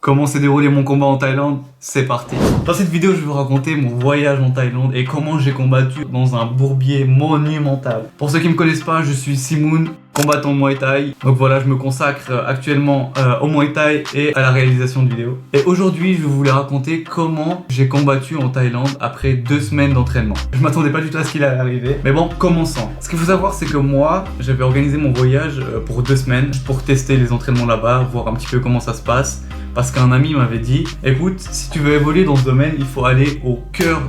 Comment s'est déroulé mon combat en Thaïlande? C'est parti. Dans cette vidéo, je vais vous raconter mon voyage en Thaïlande et comment j'ai combattu dans un bourbier monumental. Pour ceux qui ne me connaissent pas, je suis Simoun, combattant Muay Thai. Donc voilà, je me consacre actuellement au Muay Thai et à la réalisation de vidéos. Et aujourd'hui, je vais vous raconter comment j'ai combattu en Thaïlande après 2 semaines d'entraînement. Je m'attendais pas du tout à ce qu'il allait arriver. Mais bon, commençons. Ce qu'il faut savoir, c'est que moi, j'avais organisé mon voyage pour 2 semaines pour tester les entraînements là-bas, voir un petit peu comment ça se passe. Parce qu'un ami m'avait dit, écoute, si tu veux évoluer dans ce domaine, il faut aller au cœur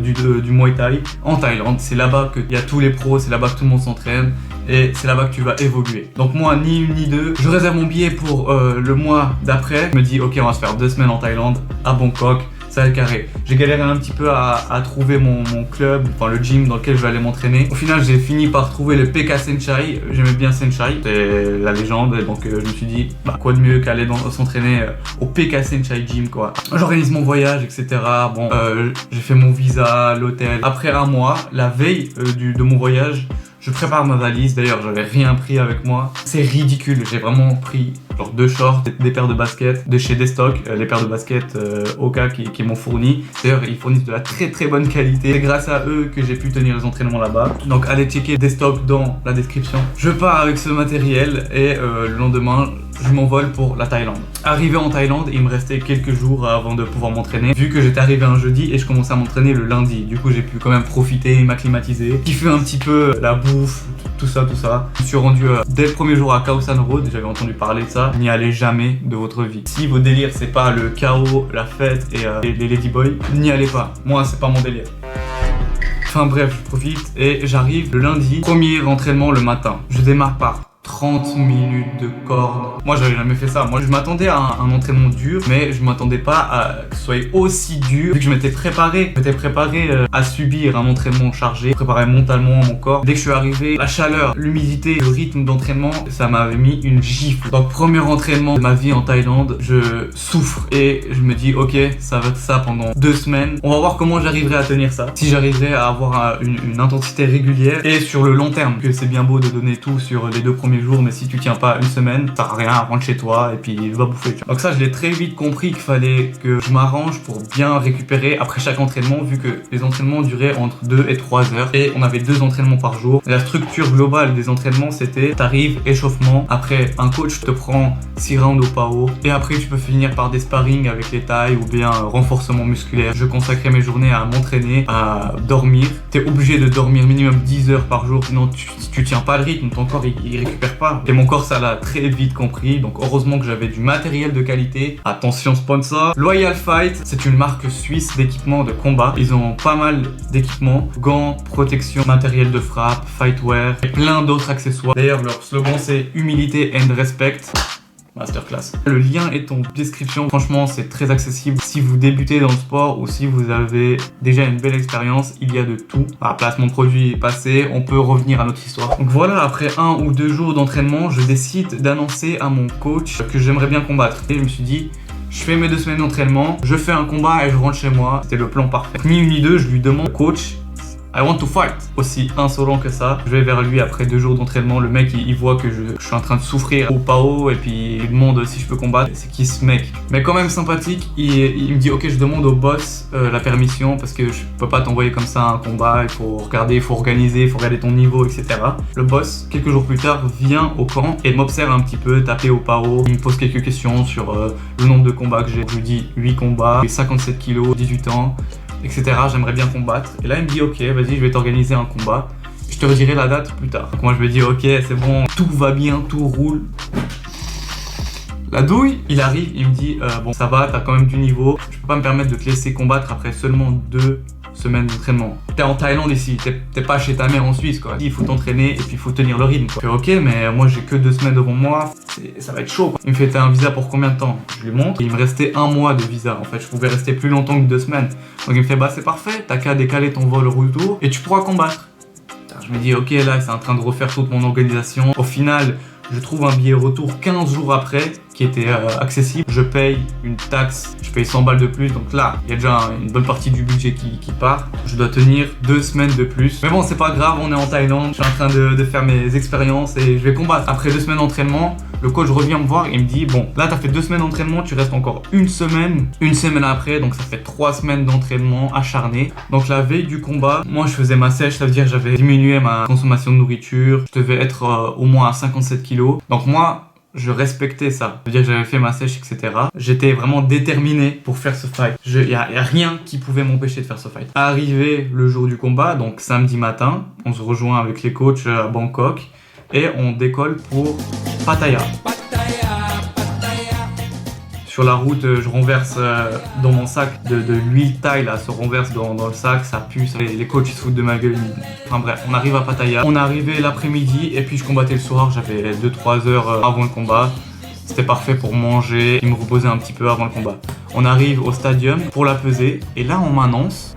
du Muay Thai en Thaïlande. C'est là-bas qu'il y a tous les pros, c'est là-bas que tout le monde s'entraîne et c'est là-bas que tu vas évoluer. Donc moi, ni une ni deux, je réserve mon billet pour le mois d'après. Je me dis, ok, on va se faire 2 semaines en Thaïlande, à Bangkok. Ça va être carré. J'ai galéré un petit peu à trouver mon club, enfin le gym dans lequel je vais aller m'entraîner. Au final, j'ai fini par trouver le PK Saenchai. J'aimais bien Saenchai, c'est la légende. Donc je me suis dit, quoi de mieux qu'aller s'entraîner au PK Saenchai Gym quoi. J'organise mon voyage, etc. Bon, j'ai fait mon visa, l'hôtel. Après un mois, la veille de mon voyage, je prépare ma valise. D'ailleurs, j'avais rien pris avec moi. C'est ridicule. J'ai vraiment pris genre 2 shorts, des paires de baskets de chez Destock, les paires de baskets Oka qui m'ont fourni. D'ailleurs, ils fournissent de la très bonne qualité. C'est grâce à eux que j'ai pu tenir les entraînements là-bas. Donc, allez checker Destock dans la description. Je pars avec ce matériel et le lendemain, je m'envole pour la Thaïlande. Arrivé en Thaïlande, il me restait quelques jours avant de pouvoir m'entraîner. Vu que j'étais arrivé un jeudi et je commençais à m'entraîner le lundi. Du coup, j'ai pu quand même profiter, m'acclimatiser, kiffer un petit peu la bouffe, tout ça. Je me suis rendu dès le premier jour à Khao San Road. J'avais entendu parler de ça. N'y allez jamais de votre vie. Si vos délires, c'est pas le chaos, la fête et les ladyboys, n'y allez pas. Moi, c'est pas mon délire. Enfin bref, je profite et j'arrive le lundi. Premier entraînement le matin. Je démarre par 30 minutes de corde. Moi, j'avais jamais fait ça. Moi, je m'attendais à un entraînement dur, mais je m'attendais pas à que ce soit aussi dur. Vu que je m'étais préparé à subir un entraînement chargé, préparé mentalement mon corps. Dès que je suis arrivé, la chaleur, l'humidité, le rythme d'entraînement, ça m'avait mis une gifle. Donc, premier entraînement de ma vie en Thaïlande, je souffre et je me dis, ok, ça va être ça pendant 2 semaines. On va voir comment j'arriverai à tenir ça. Si j'arriverai à avoir une intensité régulière et sur le long terme, que c'est bien beau de donner tout sur les 2 premiers jours, mais si tu tiens pas une semaine, ça sert à rien, rentre chez toi et puis va bouffer. Donc ça, je l'ai très vite compris qu'il fallait que je m'arrange pour bien récupérer après chaque entraînement, vu que les entraînements duraient entre 2 et 3 heures et on avait 2 entraînements par jour. La structure globale des entraînements, c'était t'arrives, échauffement, après un coach te prend 6 rounds au PAO et après tu peux finir par des sparring avec les tailles ou bien renforcement musculaire. Je consacrais mes journées à m'entraîner, à dormir. T'es obligé de dormir minimum 10 heures par jour, sinon tu tiens pas le rythme, ton corps il récupère pas. Et mon corps, ça l'a très vite compris. Donc heureusement que j'avais du matériel de qualité. Attention sponsor. Loyal Fight, c'est une marque suisse d'équipement de combat. Ils ont pas mal d'équipements, gants, protection, matériel de frappe, fightwear et plein d'autres accessoires. D'ailleurs, leur slogan c'est humilité and respect. Masterclass. Le lien est en description. Franchement, c'est très accessible. Si vous débutez dans le sport ou si vous avez déjà une belle expérience, il y a de tout. La placement de produit est passé, on peut revenir à notre histoire. Donc voilà, après 1 ou 2 jours d'entraînement, je décide d'annoncer à mon coach que j'aimerais bien combattre. Et je me suis dit, je fais mes 2 semaines d'entraînement, je fais un combat et je rentre chez moi. C'était le plan parfait. Ni une ni deux, je lui demande, coach, I want to fight. Aussi insolent que ça, je vais vers lui après 2 jours d'entraînement. Le mec, il voit que je suis en train de souffrir au PAO et puis il demande si je peux combattre. C'est qui ce mec? Mais quand même sympathique. Il me dit ok, je demande au boss la permission parce que je peux pas t'envoyer comme ça à un combat. Il faut regarder, il faut organiser, il faut regarder ton niveau, etc. Le boss, quelques jours plus tard, vient au camp et m'observe un petit peu, taper au PAO. Il me pose quelques questions sur le nombre de combats que j'ai. Je lui dis 8 combats, 57 kilos, 18 ans. Etc. J'aimerais bien combattre. Et là, il me dit ok, vas-y, je vais t'organiser un combat. Je te redirai la date plus tard. Donc moi, je me dis ok, c'est bon, tout va bien, tout roule. La douille, il arrive, il me dit bon, ça va, t'as quand même du niveau. Je peux pas me permettre de te laisser combattre après seulement 2 semaines d'entraînement. T'es en Thaïlande ici, t'es pas chez ta mère en Suisse quoi. Il faut t'entraîner et puis il faut tenir le rythme quoi. Je fais, ok, mais moi j'ai que 2 semaines devant moi, ça va être chaud quoi. Il me fait t'as un visa pour combien de temps? Je lui montre. Il me restait 1 mois de visa en fait, je pouvais rester plus longtemps que 2 semaines. Donc il me fait bah c'est parfait, t'as qu'à décaler ton vol retour et tu pourras combattre. Je me dis ok, là c'est en train de refaire toute mon organisation. Au final, je trouve un billet retour 15 jours après qui était accessible. Je paye une taxe, je paye 100 balles de plus. Donc là, il y a déjà une bonne partie du budget qui part. Je dois tenir 2 semaines de plus. Mais bon, c'est pas grave, on est en Thaïlande. Je suis en train de faire mes expériences et je vais combattre. Après 2 semaines d'entraînement, Le coach revient me voir et me dit bon, là t'as fait 2 semaines d'entraînement, tu restes encore une semaine après, donc ça fait 3 semaines d'entraînement acharné. Donc la veille du combat, moi je faisais ma sèche, ça veut dire que j'avais diminué ma consommation de nourriture, je devais être au moins à 57 kilos. Donc moi, je respectais ça. Ça veut dire que j'avais fait ma sèche, etc. J'étais vraiment déterminé pour faire ce fight. Il y a rien qui pouvait m'empêcher de faire ce fight. Arrivé le jour du combat, donc samedi matin, on se rejoint avec les coachs à Bangkok et on décolle pour Pattaya. Sur la route, je renverse dans mon sac de l'huile thaï, là, se renverse dans le sac, ça pue, les coachs ils se foutent de ma gueule. Enfin bref, on arrive à Pattaya. On est arrivé l'après-midi et puis je combattais le soir, j'avais 2-3 heures avant le combat. C'était parfait pour manger et me reposer un petit peu avant le combat. On arrive au stadium pour la peser et là on m'annonce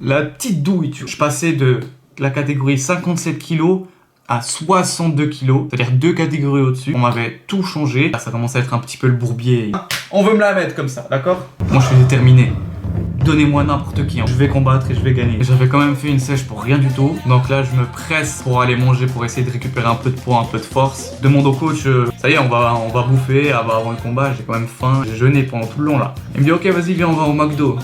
la petite douille. Je passais de la catégorie 57 kg à 62 kilos, c'est-à-dire 2 catégories au-dessus. On m'avait tout changé. Là, ça commence à être un petit peu le bourbier. On veut me la mettre comme ça, d'accord? Moi, je suis déterminé. Donnez-moi n'importe qui, hein. Je vais combattre et je vais gagner. J'avais quand même fait une sèche pour rien du tout. Donc là, je me presse pour aller manger, pour essayer de récupérer un peu de poids, un peu de force. Je demande au coach, ça y est, on va bouffer avant le combat. J'ai quand même faim. J'ai jeûné pendant tout le long là. Il me dit, ok, vas-y, viens, on va au McDo.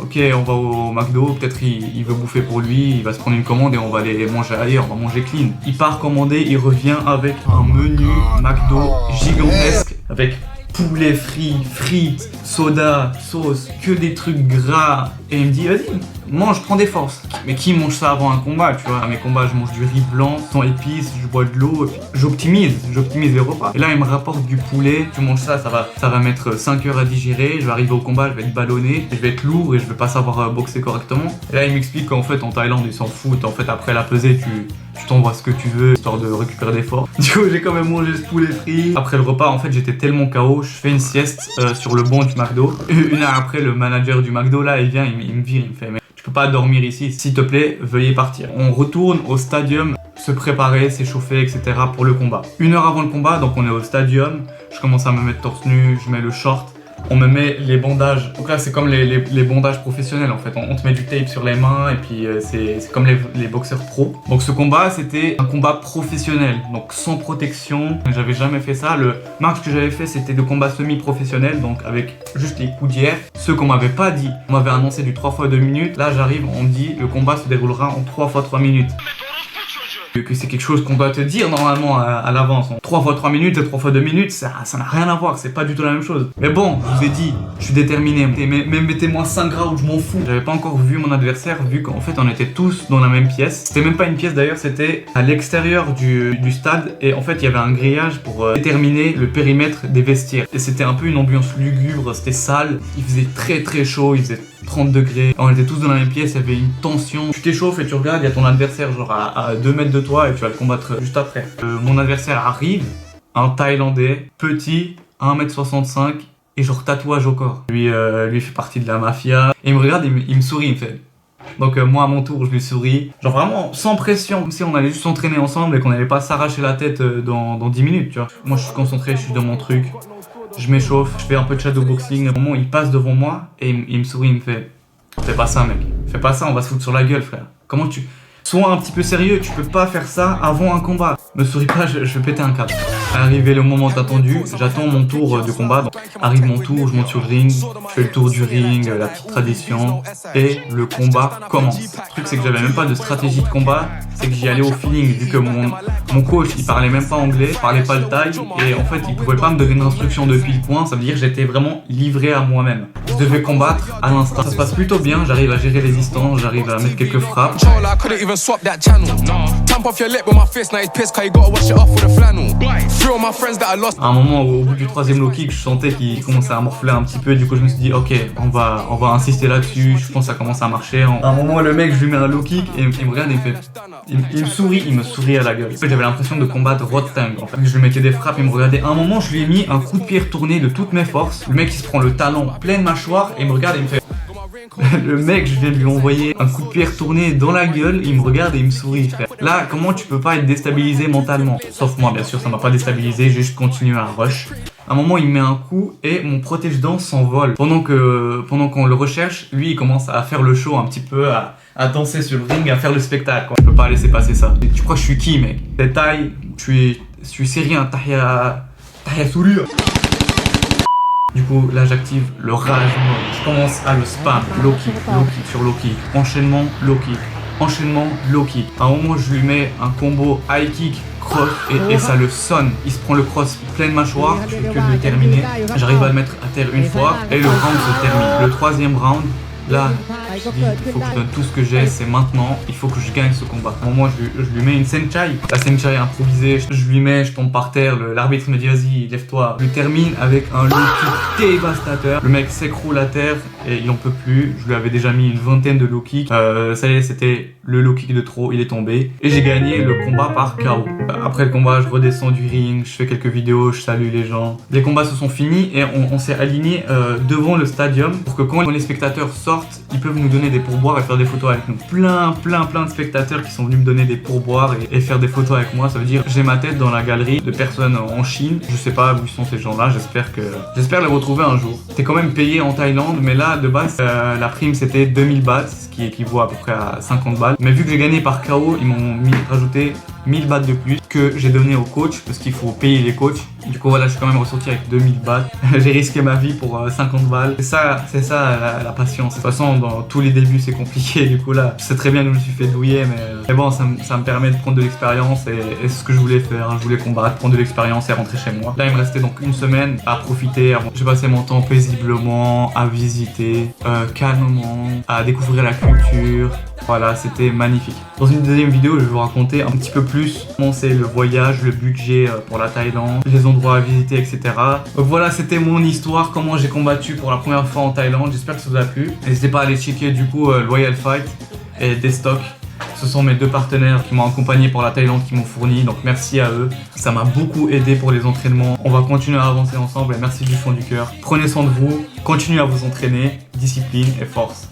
Ok, on va au McDo, peut-être il veut bouffer pour lui, il va se prendre une commande et on va aller manger ailleurs, on va manger clean. Il part commander, il revient avec un menu McDo gigantesque avec poulet frit, frites, soda, sauce, que des trucs gras. Et il me dit, vas-y, mange, prends des forces. Mais qui mange ça avant un combat, tu vois? À mes combats, je mange du riz blanc, sans épices, je bois de l'eau, et puis j'optimise les repas. Et là, il me rapporte du poulet, tu manges ça, ça va mettre 5 heures à digérer, je vais arriver au combat, je vais être ballonné, je vais être lourd et je vais pas savoir boxer correctement. Et là, il m'explique qu'en fait, en Thaïlande, ils s'en foutent. En fait, après la pesée, tu t'envoies ce que tu veux, histoire de récupérer des forces. Du coup, j'ai quand même mangé ce poulet frit. Après le repas, en fait, j'étais tellement KO, je fais une sieste sur le banc du McDo. Une heure après, le manager du McDo, là, il vient, il me vire, il me fait, mais tu peux pas dormir ici, s'il te plaît, veuillez partir. On retourne au stadium, se préparer, s'échauffer, etc. pour le combat. Une heure avant le combat, donc on est au stadium, je commence à me mettre torse nu, je mets le short. On me met les bandages, donc là c'est comme les bandages professionnels en fait, on te met du tape sur les mains et puis c'est comme les boxeurs pro. Donc ce combat c'était un combat professionnel, donc sans protection, j'avais jamais fait ça. Le max que j'avais fait c'était de combat semi-professionnel, donc avec juste les coups d'hier. Ce qu'on m'avait pas dit, on m'avait annoncé du 3 fois 2 minutes, là j'arrive, on me dit le combat se déroulera en 3 fois 3 minutes. Que c'est quelque chose qu'on doit te dire normalement à l'avance. 3 fois 3 minutes et 3 fois 2 minutes, ça n'a rien à voir, c'est pas du tout la même chose. Mais bon, je vous ai dit, je suis déterminé. Même mettez-moi 5 gras ou je m'en fous. J'avais pas encore vu mon adversaire, vu qu'en fait on était tous dans la même pièce. C'était même pas une pièce d'ailleurs, c'était à l'extérieur du stade. Et en fait il y avait un grillage pour déterminer le périmètre des vestiaires. Et c'était un peu une ambiance lugubre, c'était sale. Il faisait très très chaud, il faisait 30 degrés. On était tous dans la même pièce, il y avait une tension. Tu t'échauffes et tu regardes, il y a ton adversaire genre à 2 mètres de toi et tu vas le combattre juste après. Mon adversaire arrive, un Thaïlandais, petit, 1m65 et genre tatouage au corps. Lui fait partie de la mafia. Et il me regarde, il me sourit, il me fait. Donc moi à mon tour je lui souris, genre vraiment sans pression, comme si on allait juste s'entraîner ensemble et qu'on n'allait pas s'arracher la tête dans 10 minutes, tu vois. Moi je suis concentré, je suis dans mon truc. Je m'échauffe, je fais un peu de shadowboxing. À un moment, il passe devant moi et il me sourit, il me fait fais pas ça, mec. Fais pas ça, on va se foutre sur la gueule, frère. Comment tu. Sois un petit peu sérieux, tu peux pas faire ça avant un combat. Me souris pas, je vais péter un câble. Arrivé le moment attendu, j'attends mon tour de combat. Donc, arrive mon tour, je monte sur le ring, je fais le tour du ring, la petite tradition, et le combat commence. Le truc, c'est que j'avais même pas de stratégie de combat, c'est que j'y allais au feeling, vu que mon coach, il parlait même pas anglais, il parlait pas le thaï, et en fait, il pouvait pas me donner d'instructions depuis le point, ça veut dire que j'étais vraiment livré à moi-même. Je devais combattre à l'instant. Ça se passe plutôt bien, j'arrive à gérer les distances, j'arrive à mettre quelques frappes. À un moment, au bout du 3e low kick, je sentais qu'il commençait à morfler un petit peu. Du coup, je me suis dit, ok, on va insister là-dessus. Je pense que ça commence à marcher. À un moment, le mec, je lui mets un low kick et il me regarde et il me sourit à la gueule. J'avais l'impression de combattre Rotang. En fait, je lui mettais des frappes, il me regardait. À un moment, je lui ai mis un coup de pied retourné de toutes mes forces. Le mec, il se prend le talon pleine mâchoire et il me regarde et il me fait. Le mec, je viens de lui envoyer un coup de pied retourné dans la gueule, il me regarde et il me sourit, frère. Là, comment tu peux pas être déstabilisé mentalement? Sauf moi, bien sûr, ça m'a pas déstabilisé, j'ai juste continué à rush. À un moment, il met un coup et mon protège-dents s'envole. Pendant qu'on le recherche, lui, il commence à faire le show un petit peu, à danser sur le ring, à faire le spectacle. Je peux pas laisser passer ça. Tu crois que je suis qui, mec? T'es Thaï, je suis suis syrien, Tahia Souria. Du coup, là j'active le rage mode. Je commence à le spam, low kick sur low kick, enchaînement low kick, enchaînement low kick. À un moment, je lui mets un combo high kick, cross et ça le sonne. Il se prend le cross pleine mâchoire, je fais que de le terminer. J'arrive à le mettre à terre une fois et le round se termine. Le troisième round, là, je dis, il faut que je donne tout ce que j'ai, c'est maintenant, il faut que je gagne ce combat. À un moment, je lui mets une senchai. La senchai improvisée, je lui mets, je tombe par terre, l'arbitre me dit vas-y, lève-toi. Je lui termine avec un low kick dévastateur. Le mec s'écroule à terre et il en peut plus. Je lui avais déjà mis une vingtaine de low kicks. Ça y est, c'était le low kick de trop, il est tombé. Et j'ai gagné le combat par KO. Après le combat, je redescends du ring, je fais quelques vidéos, je salue les gens. Les combats se sont finis et on s'est alignés devant le stadium pour que quand les spectateurs sortent, ils peuvent nous donner des pourboires et faire des photos avec nous. Plein de spectateurs qui sont venus me donner des pourboires et faire des photos avec moi. Ça veut dire j'ai ma tête dans la galerie de personnes en Chine. Je sais pas où sont ces gens-là, j'espère les retrouver un jour. T'es quand même payé en Thaïlande, mais là de base la prime c'était 2000 bahts, ce qui équivaut à peu près à 50 balles. Mais vu que j'ai gagné par KO, ils m'ont rajouté 1000 bahts de plus que j'ai donné au coach parce qu'il faut payer les coachs. Du coup voilà, je suis quand même ressorti avec 2000 bahts. J'ai risqué ma vie pour 50 balles. C'est ça la patience. De toute façon, dans tous les débuts c'est compliqué. Du coup là, je sais très bien que je me suis fait douiller, mais bon, ça me permet de prendre de l'expérience et c'est ce que je voulais faire. Je voulais combattre, prendre de l'expérience et rentrer chez moi. Là, il me restait donc une semaine à profiter. J'ai passé mon temps paisiblement à visiter, calmement, à découvrir la culture. Voilà, c'était magnifique. Dans une deuxième vidéo, je vais vous raconter un petit peu plus comment c'est le voyage, le budget pour la Thaïlande, les endroits à visiter, etc. Donc voilà, c'était mon histoire, comment j'ai combattu pour la première fois en Thaïlande. J'espère que ça vous a plu. N'hésitez pas à aller checker du coup Loyal Fight et Destock. Ce sont mes deux partenaires qui m'ont accompagné pour la Thaïlande, qui m'ont fourni, donc merci à eux. Ça m'a beaucoup aidé pour les entraînements. On va continuer à avancer ensemble et merci du fond du cœur. Prenez soin de vous, continuez à vous entraîner, discipline et force.